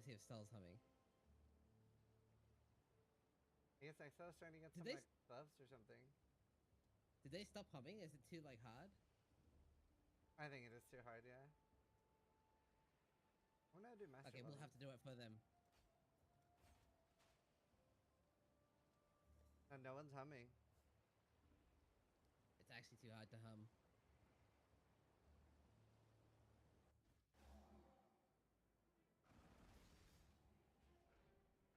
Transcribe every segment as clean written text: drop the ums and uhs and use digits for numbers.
see if Cell's humming. I guess Excel's trying to get Did some they like gloves or something. did they stop humming? Is it too like hard? I think it is too hard, yeah. When I do master Okay, we'll level. have to do it for them. And no one's humming. It's actually too hard to hum.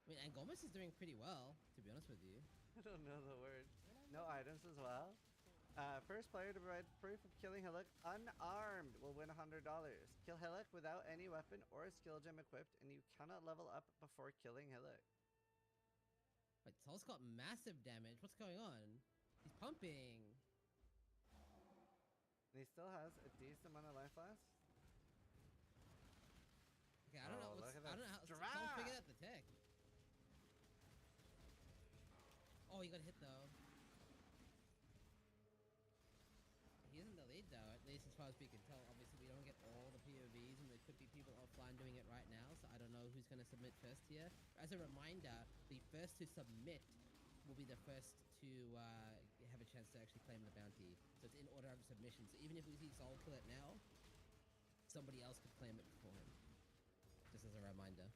I mean, Angomas is doing pretty well, to be honest with you. I don't know the word. No items as well. First player to provide proof of killing Hillock unarmed will win $100. Kill Hillock without any weapon or skill gem equipped, and you cannot level up before killing Hillock. Wait, Sol's got massive damage. What's going on? He's pumping. And he still has a decent amount of life left. Okay, I don't know what's, look at I don't know that how Sol figured strap! out the tech. Oh, he got hit though. He's in the lead though, at least as far as we can tell. Obviously, we don't get all the POVs, and there could be people offline doing it right now, so I don't know who's going to submit first here. As a reminder, the first to submit will be the first to have a chance to actually claim the bounty. So it's in order of submission. So even if we see Sol kill it now, somebody else could claim it before him. Just as a reminder.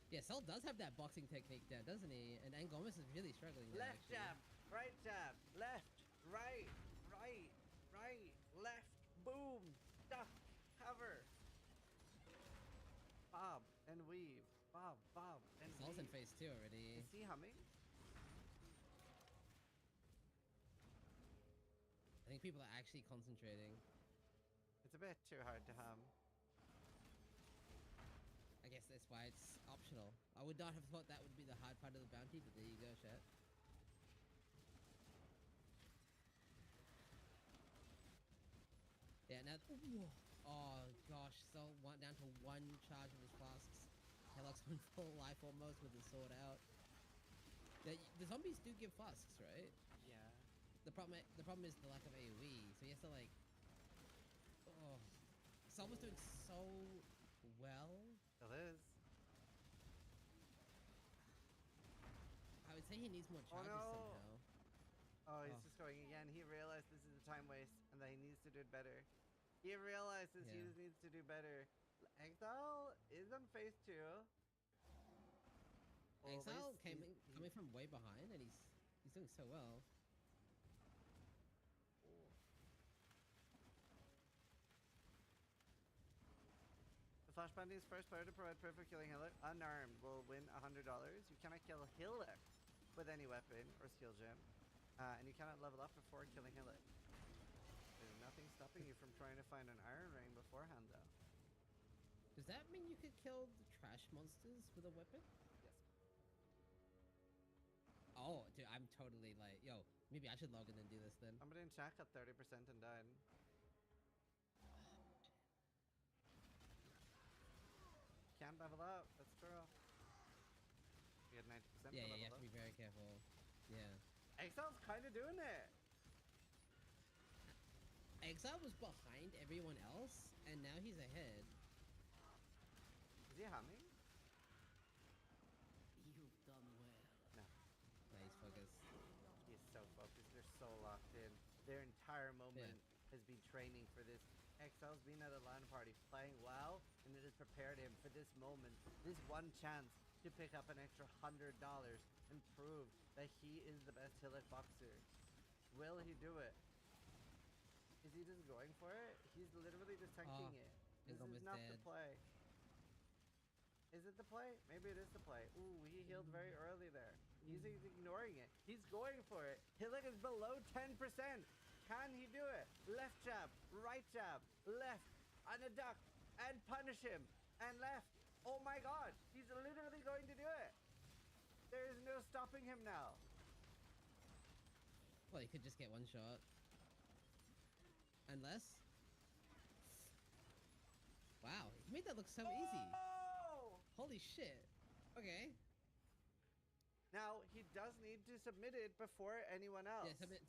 Yeah, Sol does have that boxing technique there, doesn't he? And Angomas is really struggling there, Left actually. jab, right jab, left, right, right, right, left, boom, duck, cover. Bob and weave, bob, bob, and Sol's in weave. phase 2 already. Is he humming? I think people are actually concentrating. It's a bit too hard to hum. I guess that's why it's optional. I would not have thought that would be the hard part of the bounty, but there you go, chat. Yeah, now... Ooh. Oh, gosh. So, down to one charge of his flasks. Hillock's on full life almost with his sword out. The zombies do give flasks, right? Yeah. The problem is the lack of AoE, so he has to, like... Oh. Sol was doing so well. It is. I would say he needs more charges somehow. Oh, he's just going again. He realized this is a time waste and that he needs to do it better. He realizes he needs to do better. Exile is on phase 2. Exile coming from way behind, and he's doing so well. The Flash Bounty's first player to provide proof of killing Hillock unarmed will win $100. You cannot kill Hillock with any weapon or skill gem, and you cannot level up before killing Hillock. There's nothing stopping you from trying to find an iron ring beforehand, though. Does that mean you could kill the trash monsters with a weapon? Yes. Oh, dude, I'm totally like, yo, maybe I should log in and do this then. Somebody in chat got 30% and died. Can't level up. That's true. You had 90%. Yeah, you have to be very careful. Yeah. Exile's kind of doing it. Exile was behind everyone else, and now he's ahead. Is he humming? You've done well. No. Nice focus. He's so focused. They're so locked in. Their entire moment has been training for this. Exile's been at a LAN party playing WoW, and it has prepared him for this moment, this one chance to pick up an extra $100 and prove that he is the best Hillock boxer. Will he do it? Is he just going for it? He's literally just tanking it. This is not the play. Is it the play? Maybe it is the play. Ooh, he healed very early there. He's ignoring it. He's going for it. Hillock is below 10%. Can he do it? Left jab, right jab, left, and a duck, and punish him, and left. Oh my god, he's literally going to do it. There is no stopping him now. Well, he could just get one shot. Unless... Wow, he made that look so easy. Holy shit. Okay. Now, he does need to submit it before anyone else. Yeah, submit.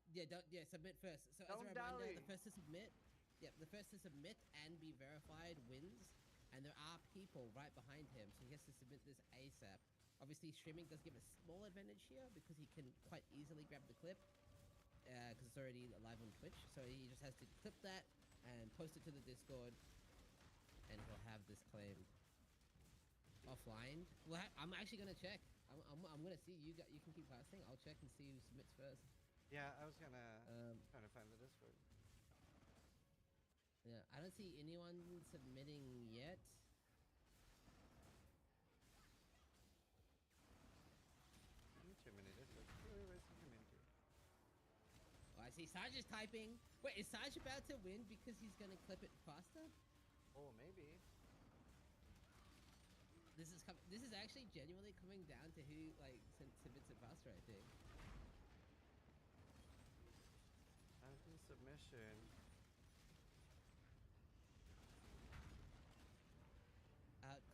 Yeah, submit first. So as a reminder, the first to submit and be verified wins. and there are people right behind him, so he has to submit this ASAP. Obviously, streaming does give a small advantage here because he can quite easily grab the clip because it's already live on Twitch. So he just has to clip that and post it to the Discord, and he'll have this claimed. Offline? Well, I'm actually gonna check. I'm gonna see. You can keep casting. I'll check and see who submits first. Yeah, I was gonna trying to find the Discord. Yeah, I don't see anyone submitting yet. Too many Discords. Where's the community? Oh, I see Sarge is typing. Wait, is Sarge about to win because he's gonna clip it faster? Oh, maybe. This is actually genuinely coming down to who like submits it faster, I think. Submission.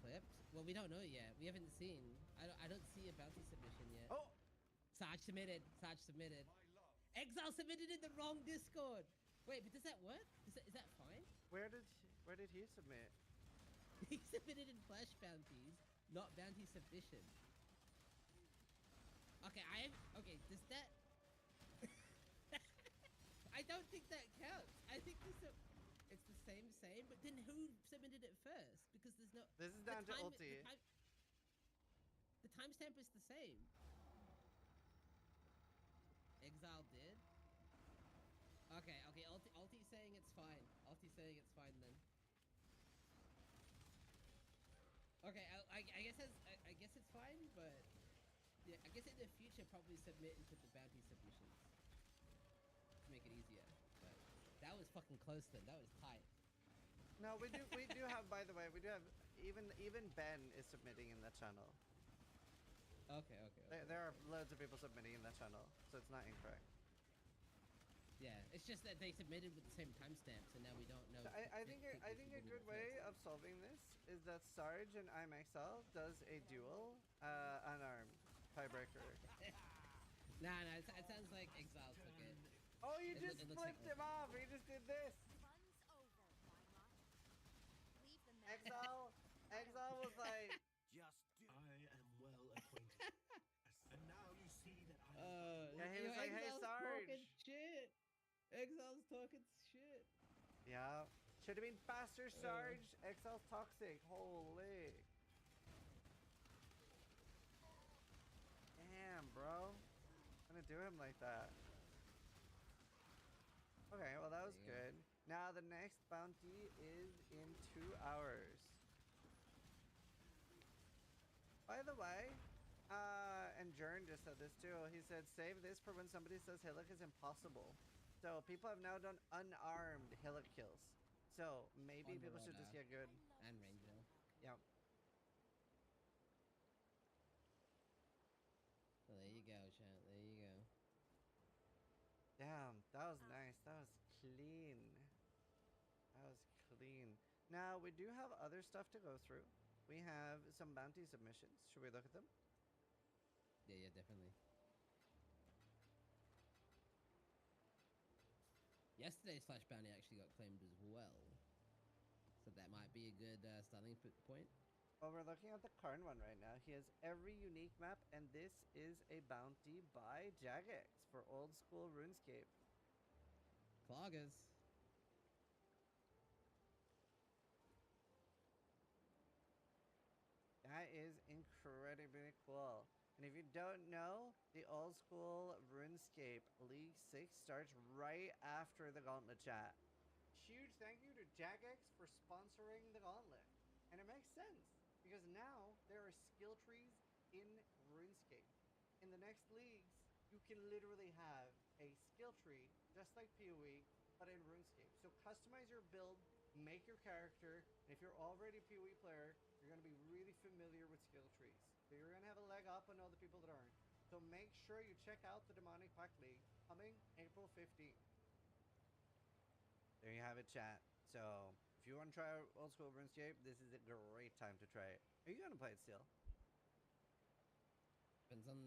Clipped? Well, we don't know yet. We haven't seen. I don't see a bounty submission yet. Oh! Sarge submitted. Sarge submitted. Exile submitted in the wrong Discord. Wait, but does that work? Is that fine? Where did he submit? He submitted in flash bounties, not bounty submission. Okay, okay, does that... I don't think that counts. I think it's the same, but then who submitted it first? Because there's no... This is down to ulti. The timestamp is the same. Exile did? Okay, ulti's saying it's fine. Ulti's saying it's fine then. Okay, I guess it's fine, but yeah, I guess in the future probably submit into the bounty submissions to make it easier. But that was fucking close then. That was tight. No, we do have, by the way, we do have even Ben is submitting in that channel. Okay. There are loads of people submitting in that channel, so it's not incorrect. Yeah, it's just that they submitted with the same timestamps, and now we don't know. I think a good way of solving this is that Sarge and IMXL does a duel, unarmed tiebreaker. Nah, it sounds like Exile took it. Oh, you just flipped him off. He just did this. Exile was like. I am well acquainted. And now you see that I am. Yeah, he was like, hey, Sarge. Talking shit. Exile's talking shit. Yeah. Should have been faster, Sarge. Exile's toxic. Holy. Damn, bro. I'm gonna do him like that. Okay, well, that was good. Now, the next bounty is in 2 hours. By the way, and Jern just said this too. He said, save this for when somebody says Hillock is impossible. So people have now done unarmed Hillock kills. So maybe people should just get good. And range mill. Yep. Well, there you go, chat. There you go. Damn, that was nice. That was clean. That was clean. Now, we do have other stuff to go through. We have some bounty submissions. Should we look at them? Yeah, definitely. Yesterday's Flash Bounty actually got claimed as well. So that might be a good starting point. Well, we're looking at the Karn one right now. He has every unique map, and this is a bounty by Jagex for old school RuneScape. Cloggers. That is incredibly cool. And if you don't know, the old school RuneScape League 6 starts right after the Gauntlet chat. Huge thank you to Jagex for sponsoring the Gauntlet. And it makes sense, because now there are skill trees in RuneScape. In the next leagues, you can literally have a skill tree, just like PoE, but in RuneScape. So customize your build, make your character, and if you're already a PoE player, you're going to be really familiar with skill trees. So you're going to have a leg up on all the people that aren't. So make sure you check out the Demonic Pack League coming April 15th. There you have it, chat. So if you want to try old school RuneScape, this is a great time to try it. Are you going to play it still? Depends on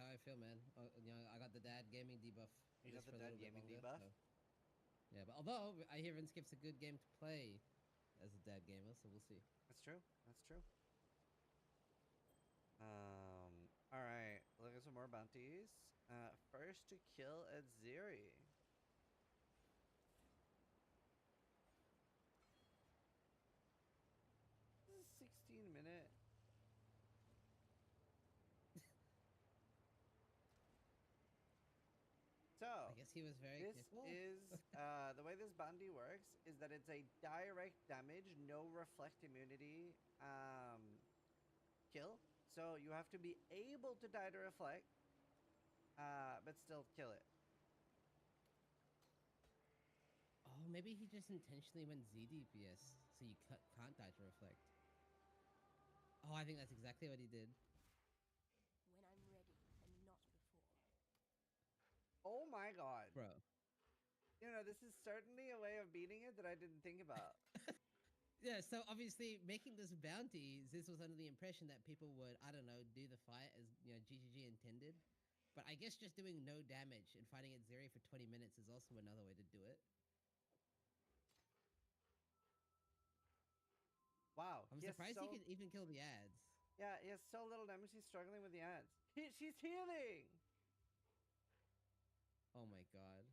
how I feel, man. You know, I got the dad gaming debuff. You got the dad gaming debuff? So. Yeah, but although I hear RuneScape's a good game to play, as a dad gamer, so we'll see. That's true. That's true. All right. Look at some more bounties. First to kill at Ziri. This is 16-minute. So I guess he was very this careful. is the way this bounty works is that it's a direct damage, no reflect immunity kill. So you have to be able to die to reflect, but still kill it. Oh, maybe he just intentionally went Z DPS, so you can't die to reflect. Oh, I think that's exactly what he did. When I'm ready and not before. Oh my god. Bro. You know, this is certainly a way of beating it that I didn't think about. Yeah, so obviously making this bounty, this was under the impression that people would, I don't know, do the fight as, you know, GGG intended. But I guess just doing no damage and fighting at Zeri for 20 minutes is also another way to do it. Wow. I'm surprised so, he could even kill the ads. Yeah, he has so little damage, he's struggling with the ads. She's healing! Oh my god.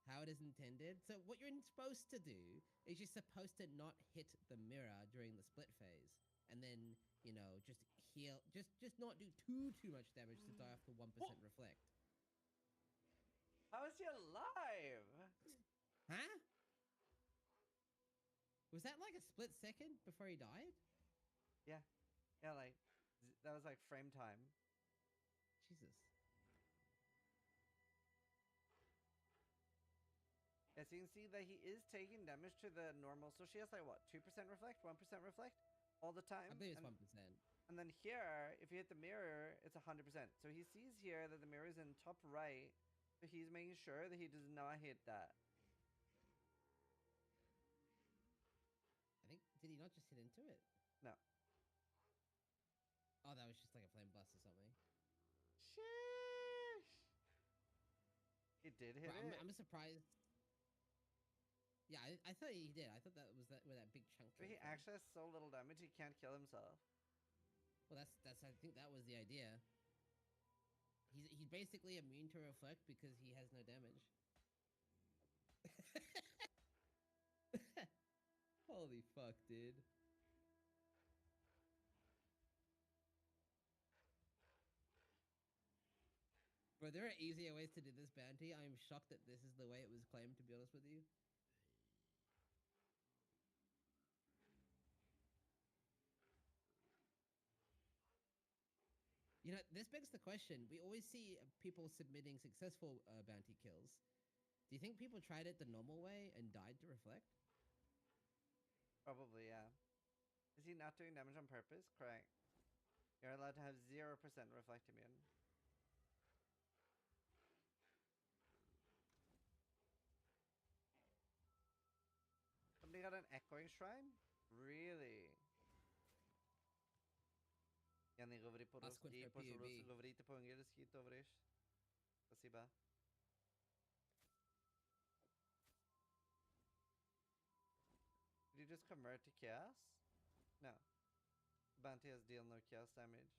How it is intended. So what you're supposed to do is you're supposed to not hit the mirror during the split phase. And then, you know, just heal, just not do too much damage to die off to 1% reflect. How is he alive? Huh? Was that like a split second before he died? Yeah. Yeah, like, that was like frame time. Jesus. Yes, you can see that he is taking damage to the normal. So she has like what, 2% reflect, 1% reflect all the time? I believe it's 1%. And then here, if you hit the mirror, it's 100%. So he sees here that the mirror is in top right. So he's making sure that he does not hit that. I think, did he not just hit into it? No. Oh, that was just like a flame blast or something. Sheesh. He did hit it. I'm surprised. Yeah, I thought he did. I thought that was where that big chunk But came he from. actually has so little damage, he can't kill himself. Well, that's I think that was the idea. He's basically immune to reflect because he has no damage. Holy fuck, dude. But there are easier ways to do this bounty. I'm shocked that this is the way it was claimed, to be honest with you. You know, this begs the question. We always see people submitting successful bounty kills. Do you think people tried it the normal way and died to reflect? Probably, yeah. Is he not doing damage on purpose? Correct. You're allowed to have 0% reflect immune. Somebody got an echoing shrine? Really? Я не говори по-руски, по-руски говорите по-английски, добре. Спасибо. Did you just convert to chaos? No. Bounty has deal no chaos damage.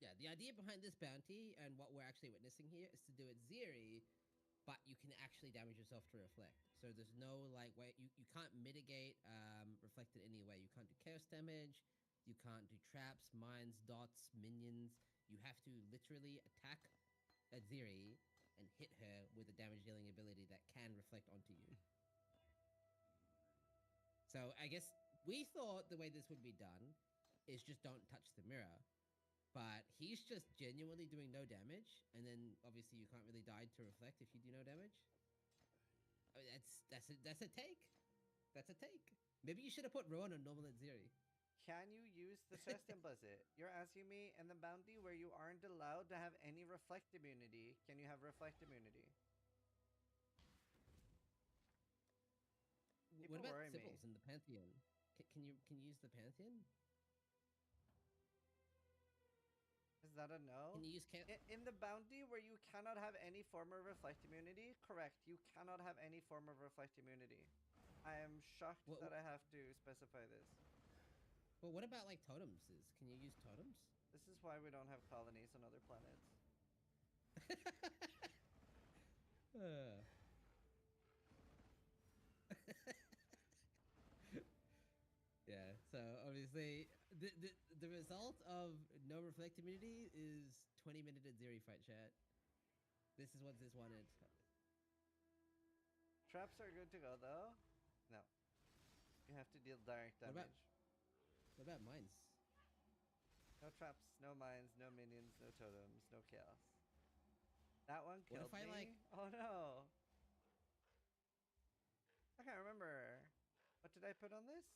Yeah, the idea behind this bounty and what we're actually witnessing here is to do it Zeri, but you can actually damage yourself to reflect. So there's no like way you can't mitigate reflect in any way. You can't do chaos damage, you can't do traps, mines, dots, minions. You have to literally attack at Zeri and hit her with a damage dealing ability that can reflect onto you. So I guess we thought the way this would be done is just don't touch the mirror. But he's just genuinely doing no damage, and then obviously you can't really die to reflect if you do no damage. I mean, that's a take. That's a take. Maybe you should have put Rowan on normal at Zeri. Can you use the chest implicit? You're asking me in the bounty where you aren't allowed to have any reflect immunity. Can you have reflect immunity? What about Sybils in the Pantheon? Can you use the Pantheon? Is that a no? Can you use chaos? In the bounty where you cannot have any form of reflect immunity, correct. You cannot have any form of reflect immunity. I am shocked that I have to specify this. Well, what about like totems? Can you use totems? This is why we don't have colonies on other planets. Yeah, so obviously the result of no reflect immunity is 20-minute Zeri fight, chat. This is what this wanted. Traps are good to go though. No. You have to deal direct damage. What about mines? No traps, no mines, no minions, no totems, no chaos. That one killed What if me? Oh no. I can't remember. What did I put on this?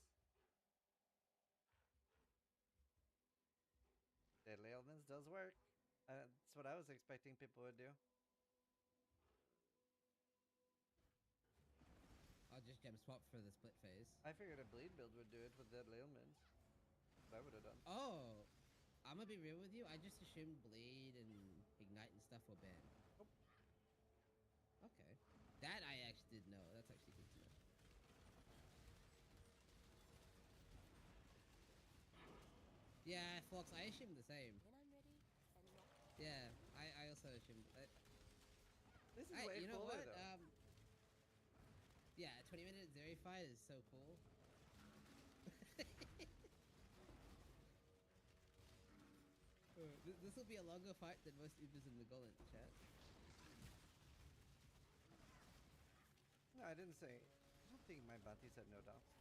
Deadly Elements does work. That's what I was expecting people would do. I'll just gem swap for the split phase. I figured a bleed build would do it with Deadly Elements. What I would have done. Oh, I'm gonna be real with you. I just assumed bleed and ignite and stuff were banned. Nope. Okay, that I actually did know. That's actually good to know. Yeah, Flox, I assumed the same. When I'm ready and not. Yeah, I also assumed. This is way you know cooler what? though. Yeah, 20-minute Zeri fight is so cool. This will be a longer fight than most Ubers in the Gauntlet, chat. No, I didn't say. I don't think my bounties had no dots.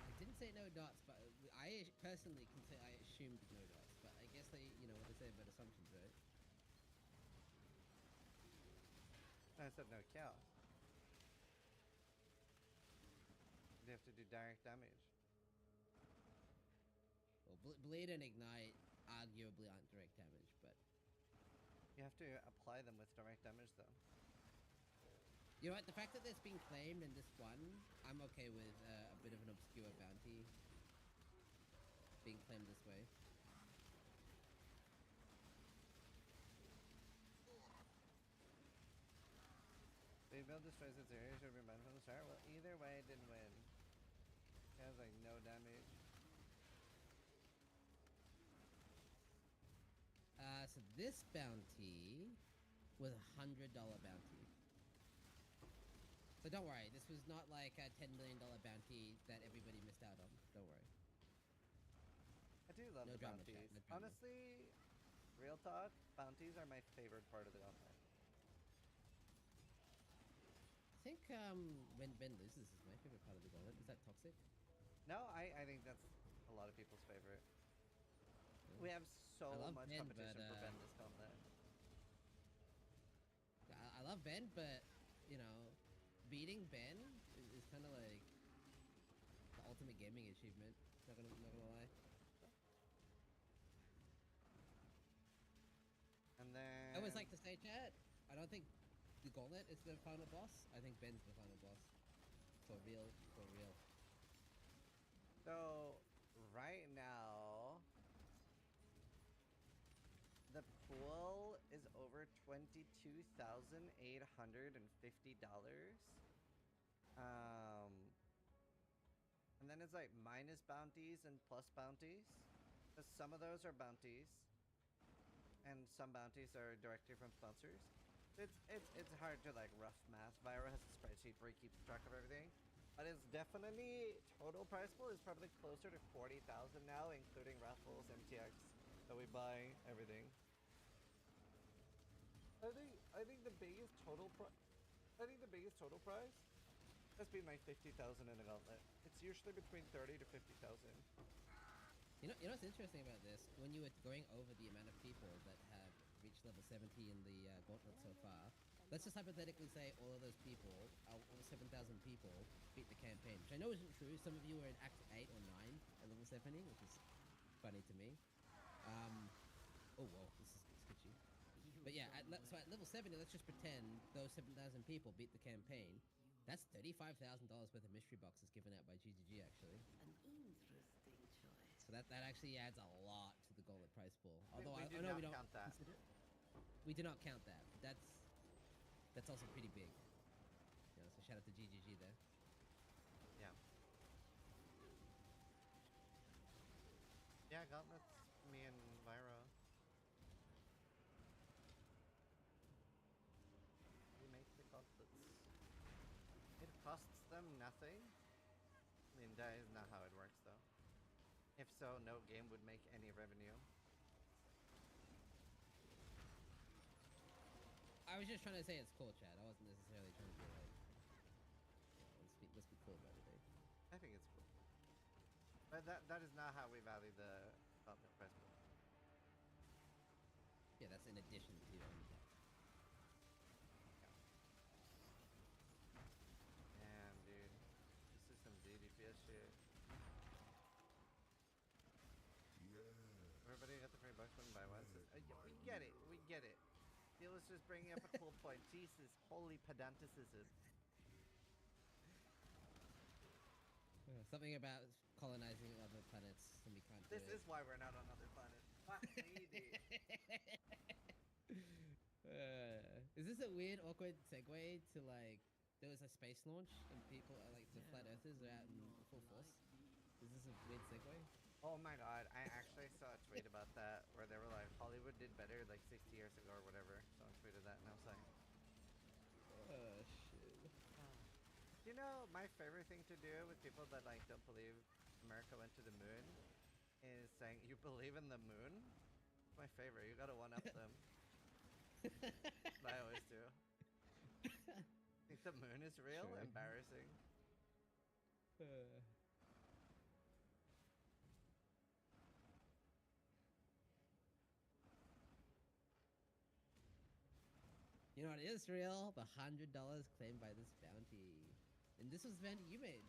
I didn't say no dots, but I personally can say I assumed no dots. But I guess they, you know, what they say about assumptions, right? I said no chaos. You have to do direct damage. Well, bleed and ignite arguably aren't direct damage, but You have to apply them with direct damage though. you know what? The fact that this being claimed in this one, I'm okay with a bit of an obscure bounty being claimed this way. They build destroys its area, should remind from the start. Well, either way, it didn't win. It has like no damage. So this bounty was $100 bounty. So don't worry, this was not like a $10 million bounty that everybody missed out on. Don't worry. I do love No the drama, bounties. chat, no drama. Honestly, real talk, bounties are my favorite part of the gauntlet. I think when Ben loses is my favorite part of the gauntlet. Is that toxic? No, I think that's a lot of people's favorite. We have so I love much Ben, competition but, for Ben this gauntlet. I love Ben, but you know, beating Ben is kind of like the ultimate gaming achievement. Not gonna lie. And then I always like to say, chat, I don't think the gauntlet is the final boss. I think Ben's the final boss. For real, for real. So right now, the pool is over $22,850. And then it's like minus bounties and plus bounties. So some of those are bounties, and some bounties are directly from sponsors. It's hard to like rough math. Vyro has a spreadsheet where he keeps track of everything, but it's definitely total prize pool is probably closer to 40,000 now, including raffles, MTX that we buy, everything. I think the biggest total prize has been like 50,000 in a gauntlet. It's usually between 30 to 50,000. You know what's interesting about this? When you were going over the amount of people that have reached level 70 in the gauntlet so far, let's just hypothetically say all of those people, all 7,000 people, beat the campaign, which I know isn't true. Some of you were in Act 8 or 9 at level 70, which is funny to me. Oh, whoa, this is sketchy. But yeah, so at level 70, let's just pretend those 7,000 people beat the campaign. That's $35,000 worth of mystery boxes given out by GGG, actually. An interesting choice. So that actually adds a lot to the the gauntlet prize pool. We Although I do know not we don't count that. consider- We do not count that. That's also pretty big. So shout out to GGG there. Yeah. Yeah, gauntlets, me and Vyra. We make the gauntlets. It costs them nothing. I mean, that is not how it works, though. If so, no game would make any revenue. I was just trying to say it's cool, Chad. I wasn't necessarily trying to be like, let's be cool about it, eh? I think it's cool. But that is not how we value the gauntlet prize pool. Yeah, that's in addition to. Damn, dude. This is some ZDPS shit. Everybody got the free bucks when buy one. Yeah, we get it. We get it. Dealer's just bringing up a cool point. Jesus, holy pedanticism. Something about colonizing other planets and we can't do This it. is why we're not on other planets. Fuck me, dude. Is this a weird, awkward segue to like there was a space launch and people are like the flat earthers are out in full force? Is this a weird segue? Oh my god, I actually saw a tweet about that where they were like, Hollywood did better like 60 years ago or whatever. Someone tweeted that and I was like, Oh shit. you know, my favorite thing to do with people that like don't believe America went to the moon is saying, you believe in the moon? It's my favorite. You gotta one up them. I always do. Think the moon is real? Sure. Embarrassing. You know what is real? The $100 claimed by this bounty. And this was the bounty you made.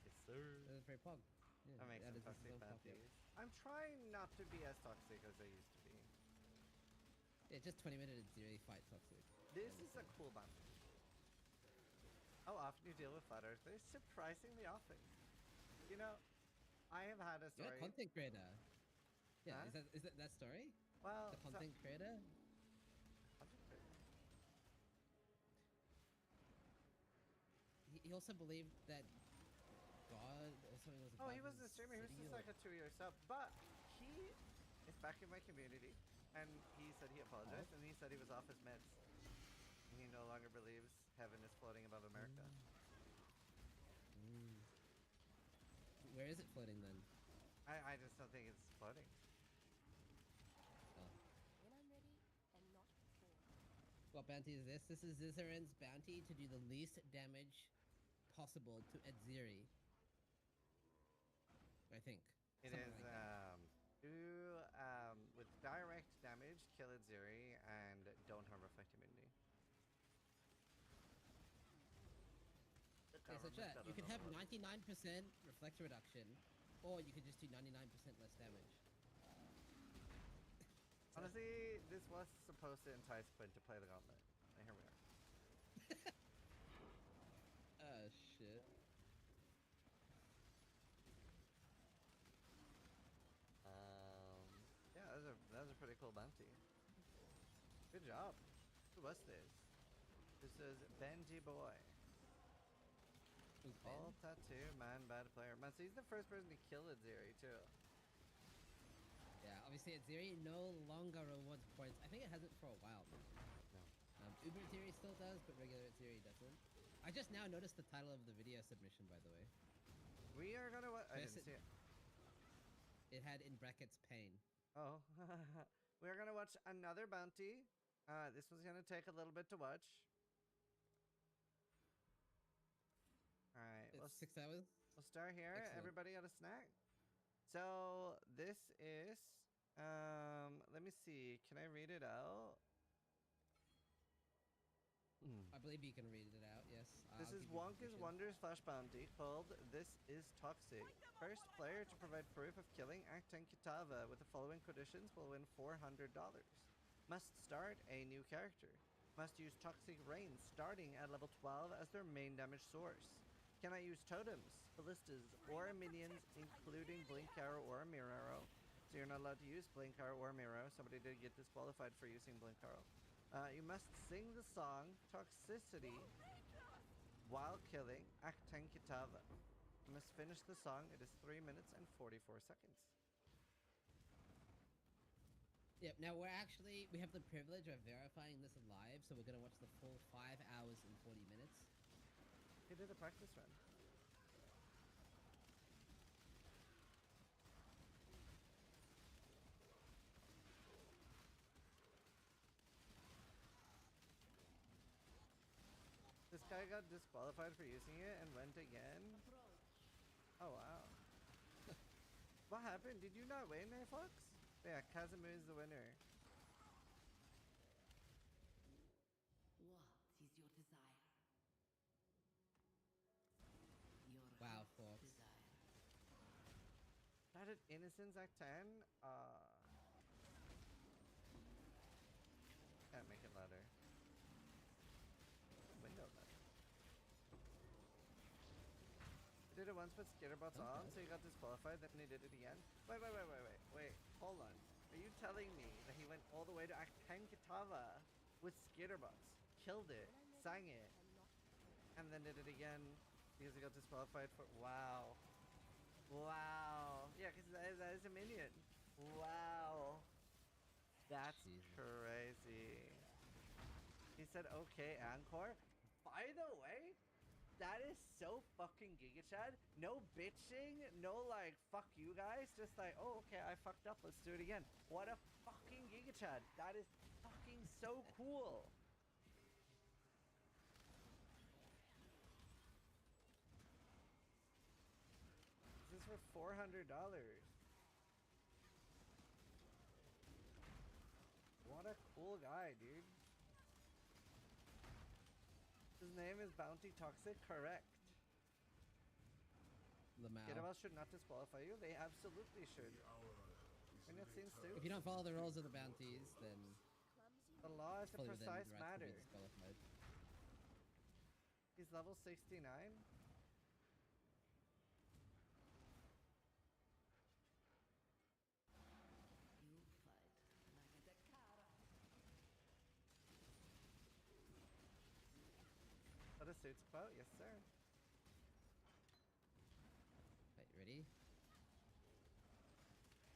Yes, sir. That was very pog. Yeah, I make some that is toxic so pog, yeah. bounties. I'm trying not to be as toxic as I used to be. Yeah, just 20 minutes zero fight toxic. This is a cool bounty. How often you deal with flat earthers? Surprisingly often. You know, I have had a You're story. a content creator. Yeah, Huh? is that story? Well, The content creator? He also believed that God or something was Oh, above he wasn't a his streamer. He was city just or- like a 2-year sub. But he is back in my community, and he said he apologized, and he said he was off his meds. And he no longer believes heaven is floating above America. Mm. Where is it floating then? I just don't think it's floating. Oh. When I'm ready and not before. What bounty is this? This is Zizaren's bounty to do the least damage possible to Edziri. I think. It Something is like that. with direct damage, kill Edziri, and don't have reflect immunity. Okay, so chat, you could have 99% reflect reduction, or you could just do 99% less damage. Honestly, this was supposed to entice Quinn to play the gauntlet. And here we are. Oh shit. Yeah, that was a pretty cool bounty. Good job. Who was this? This is Benji Boy. Who's Ben? All tattoo, man, bad player. Man, so he's the first person to kill Edziri, too. Yeah, obviously Edziri no longer rewards points. I think it hasn't for a while now. No. Uber Edziri still does, but regular Edziri doesn't. I just now noticed the title of the video submission, by the way. We are gonna what? I Yes, didn't see it. It had in brackets pain. Oh. We're gonna watch another bounty. This one's gonna take a little bit to watch. Alright, It's 6 hours. we'll start here. Excellent. Everybody got a snack? So, this is... let me see. Can I read it out? I believe you can read it out, yes. This I'll is give you Wonka's permission. Wonders Flash Bounty called This is Toxic. First player to provide proof of killing Act 10 Kitava with the following conditions will win $400. Must start a new character. Must use Toxic Rain starting at level 12 as their main damage source. Cannot use totems, ballistas, or minions including Blink Arrow or Mirror Arrow. So you're not allowed to use Blink Arrow or Miro. Somebody did get disqualified for using Blink Arrow. You must sing the song Toxicity while killing Acten Kitava. You must finish the song. It is 3 minutes and 44 seconds. Yep, now we have the privilege of verifying this live, so we're gonna watch the full 5 hours and 40 minutes. He did a practice run. This guy got disqualified for using it and went again. Oh wow. What happened? Did you not win, Fox? Yeah, Kazumu is the winner. What is your desire? Your Wow, heart's Fox. desire. That at Innocence Act 10? Can't make it louder. Window louder. He did it once with Skitterbots on, so he got disqualified, then he did it again. Wait, hold on. Are you telling me that he went all the way to Act 10 Kitava with Skitterbots, killed it, sang it, and then did it again because he got disqualified for... Wow. Wow. Yeah, because that is a minion. Wow. That's crazy. He said, okay, Encore. By the way, that is so fucking Giga Chad. No bitching, no like, fuck you guys. Just like, oh, okay, I fucked up. Let's do it again. What a fucking Giga Chad. That is fucking so cool. This is for $400. What a cool guy, dude. His name is Bounty Toxic, correct. Skitterbots should not disqualify you. They absolutely should. And it seems to. If you don't follow the rules of the bounties, then The law is a probably within precise your rights to be matter. disqualified. He's level 69. You fight like a Dakara. What a suits quote, yes sir. Wait, ready?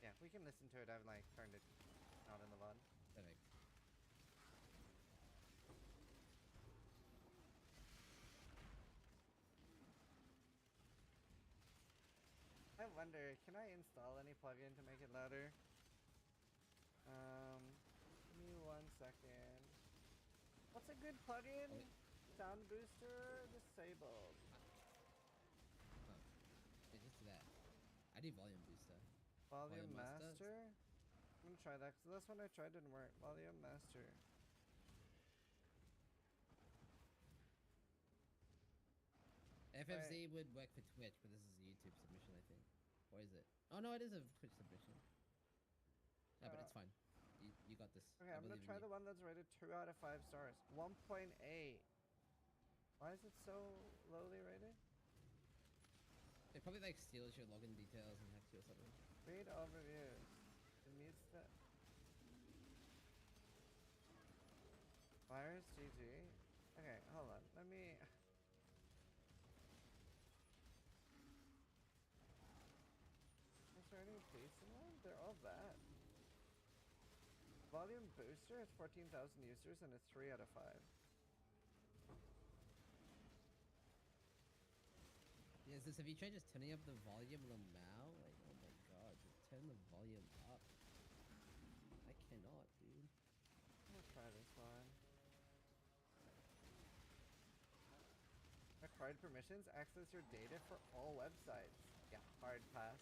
Yeah, we can listen to it. I've like turned it not in the VOD. Perfect. I wonder, can I install any plugin to make it louder? Give me 1 second. What's a good plugin? Oh, Sound booster disabled. Oh. Yeah, just do that. I do volume booster. Volume Volume master? master? I'm gonna try that because the last one I tried didn't work. Volume master. FFZ would work for Twitch, but this is a YouTube submission, I think. Or is it? Oh no, it is a Twitch submission. No, but it's fine. You got this. Okay, I'm gonna try the one that's rated 2 out of 5 stars. 1.8. Why is it so lowly rated? It probably like steals your login details and hacks you or something. Read overviews. It mutes the virus GG. Okay, hold on. Let me. Is there any decent one? They're all bad. Volume booster has 14,000 users and it's 3 out of 5. Yeah, is this, have you tried just turning up the volume of the Mao? Like, oh my god, just turn the volume up. I cannot, dude. I'm gonna try this one. Acquired permissions, access your data for all websites. Yeah, hard pass.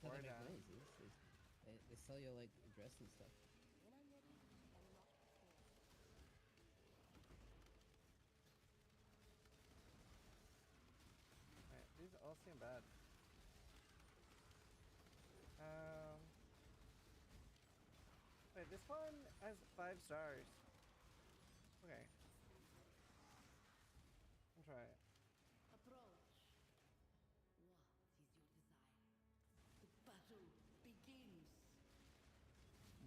That's how Or they make down. money, see? They sell your like address and stuff. When I'm ready and not before. Alright, these all seem bad. Wait, this one has 5 stars. Okay. I'll try it. Approach. What is your desire? The battle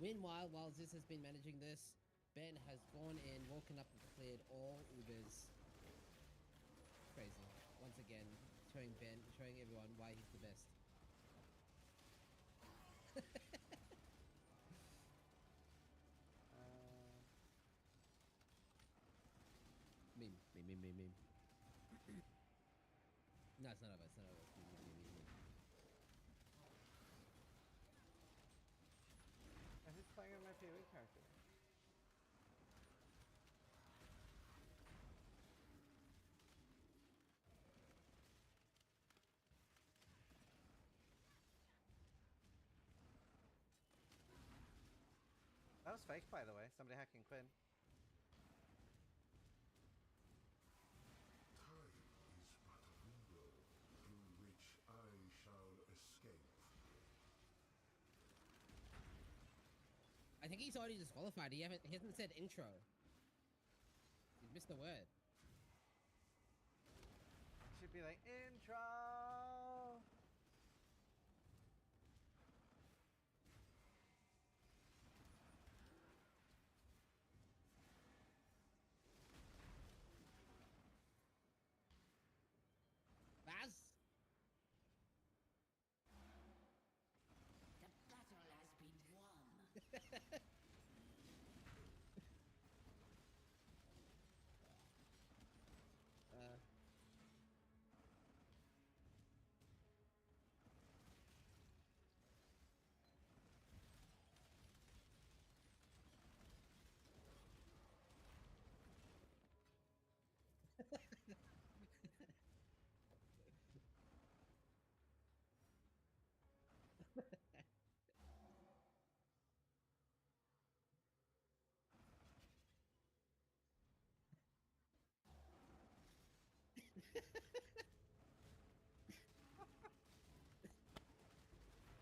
Meanwhile, while Ziz has been managing this, Ben has gone in, woken up and cleared all Ubers. Crazy. Once again, showing everyone why he's the best. Meme. No, it's not over. It's not over. Meme. Who's playing with my favorite character? That was fake, by the way. Somebody hacking Quinn. Time is but a window through which I shall escape. I think he's already disqualified. He hasn't said intro. He's missed the word. Should be like intro. Baz? The battle has been won.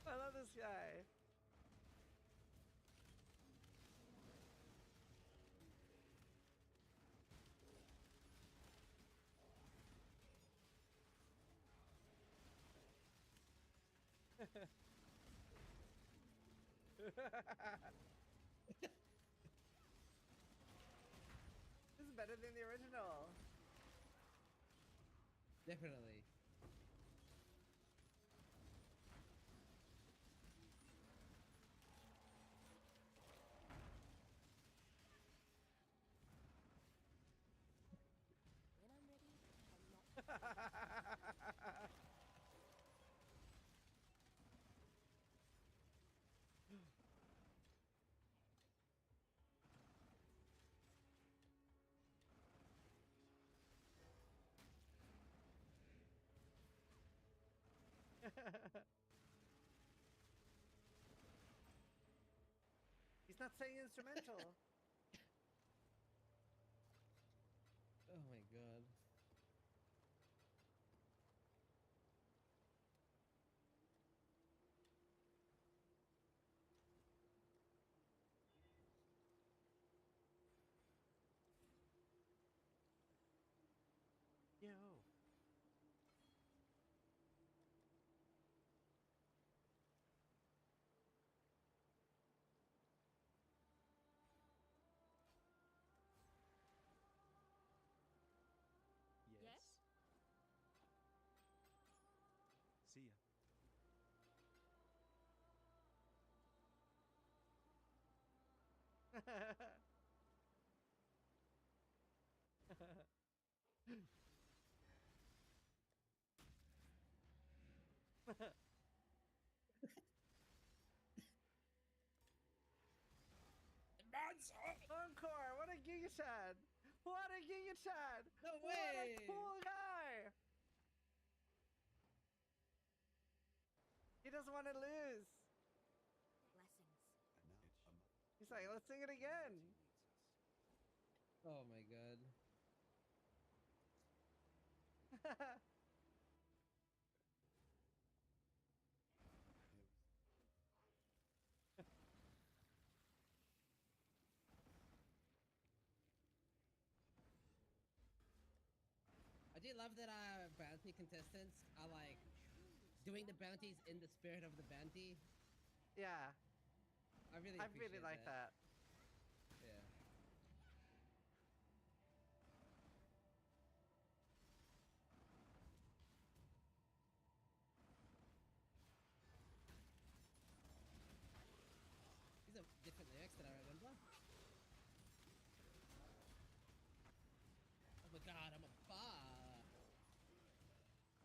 I love this guy. This is better than the original. Definitely. When I'm ready, I'm not. He's not saying instrumental. Oh my god. Yo. Yes? See ya. Encore! What a Giga Chad! What a Giga Chad! No What way! a cool guy! He doesn't want to lose. Blessings. He's like, let's sing it again. Oh my god. I do love that our bounty contestants are like doing the bounties in the spirit of the bounty. Yeah. I really I appreciate really like that. Yeah. These are different lyrics that I remember. Oh my god, I'm a bar.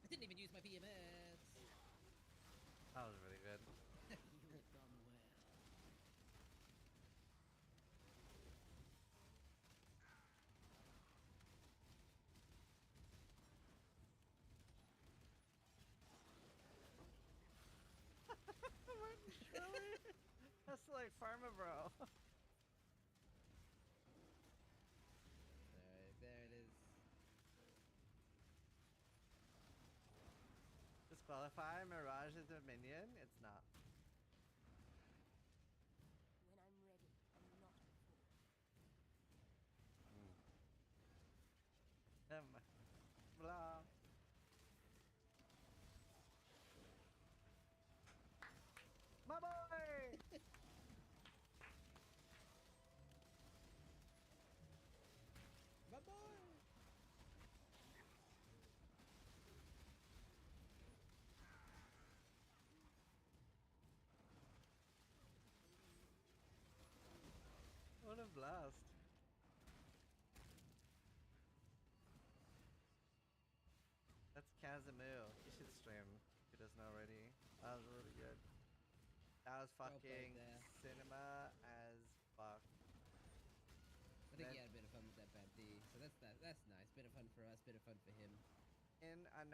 I didn't even use my VMS. That was really good. You've done well. Really? That's like Pharma Bro. Alright, there it is. Disqualify Mirage as a minion? It's not. When I'm ready and not before. Blah. My boy! My boy! What a blast. That's Casimir. You should stream if he doesn't already. That was really good. That was Well played fucking there. cinema as fuck. I think Then- he had a bit of fun with that bad D, so that's nice. Bit of fun for us, bit of fun for him. In a